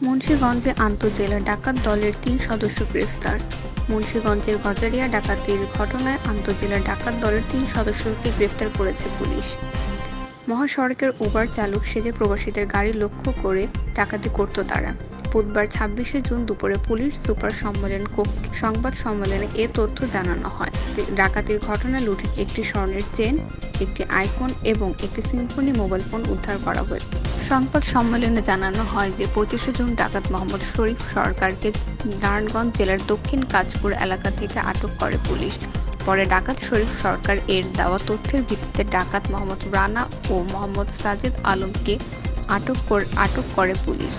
মুন্সিগঞ্জে আন্তঃজেলা ডাকাত দলের ৩ সদস্য গ্রেফতার। মুন্সিগঞ্জের গজারিয়া ডাকাতির ঘটনায় আন্তঃজেলা ডাকাত দলের ৩ সদস্যকে গ্রেফতার করেছে পুলিশ। মহাসড়কের উবার চালক সেজে প্রবাসীদের গাড়ি লক্ষ্য করে ডাকাতি করত তারা। বুধবার ২৬শে জুন দুপুরে পুলিশ সুপার সংবাদ সম্মেলনে এ তথ্য জানানো হয়। ডাকাতির ঘটনায় লুটের একটি স্বর্ণের চেন, একটি আইফোন এবং একটি সিম্ফনি মোবাইল ফোন উদ্ধার করা হয়েছে। সংবাদ সম্মেলনে জানানো হয় যে ২৫শে জুন ডাকাত মোহাম্মদ শরীফ সরকারকে নারায়ণগঞ্জ জেলার দক্ষিণ কাজপুর এলাকা থেকে আটক করে পুলিশ। পরে ডাকাত শরীফ সরকার এর দেওয়া তথ্যের ভিত্তিতে ডাকাত মোহাম্মদ রানা ও মোহাম্মদ সাজেদ আলমকে আটক করে পুলিশ।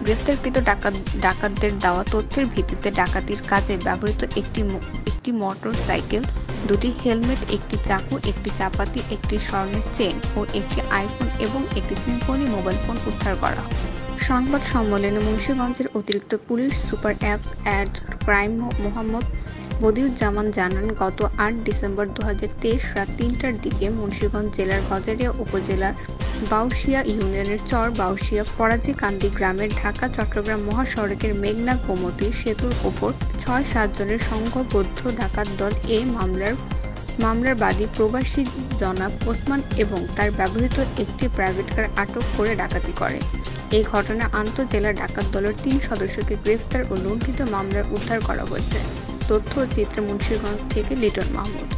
গ্রেফতারকৃত ডাকাতদের দেওয়া তথ্যের ভিত্তিতে ডাকাতির কাজে ব্যবহৃত একটি মোটর সাইকেল, ২টি হেলমেট, একটি চাকু, একটি চাপাতি, একটি স্বর্ণের চেন ও একটি আইফোন এবং একটি সিম্ফনি মোবাইল ফোন উদ্ধার করা হয়। সংবাদ সম্মেলনে মুন্সিগঞ্জের অতিরিক্ত পুলিশ সুপার অ্যাড ক্রাইম মোহাম্মদ বদিউজ্জামান জানান, গত ৮ ডিসেম্বর ২০২৩ রাত ৩টার দিকে মুন্সিগঞ্জ জেলার গজারিয়া উপজেলার বাউশিয়া ইউনিয়নের চর বাউশিয়া ফরাজিকান্দি গ্রামের ঢাকা-চট্টগ্রাম মহাসড়কের মেঘনা গোমতী সেতুর ওপর ৬-৭ জনের সংঘবদ্ধ ডাকাত দল এ মামলার বাদী প্রবাসী জনাব ওসমান এবং তার ব্যবহৃত একটি প্রাইভেট কার আটক করে ডাকাতি করে। এই ঘটনায় আন্তঃজেলা ডাকাত দলের ৩ সদস্যকে গ্রেফতার ও লুণ্ঠিত মামলার উদ্ধার করা হয়েছে। তথ্য ও চিত্রে মুন্সিগঞ্জ থেকে লিটন মাহমুদ।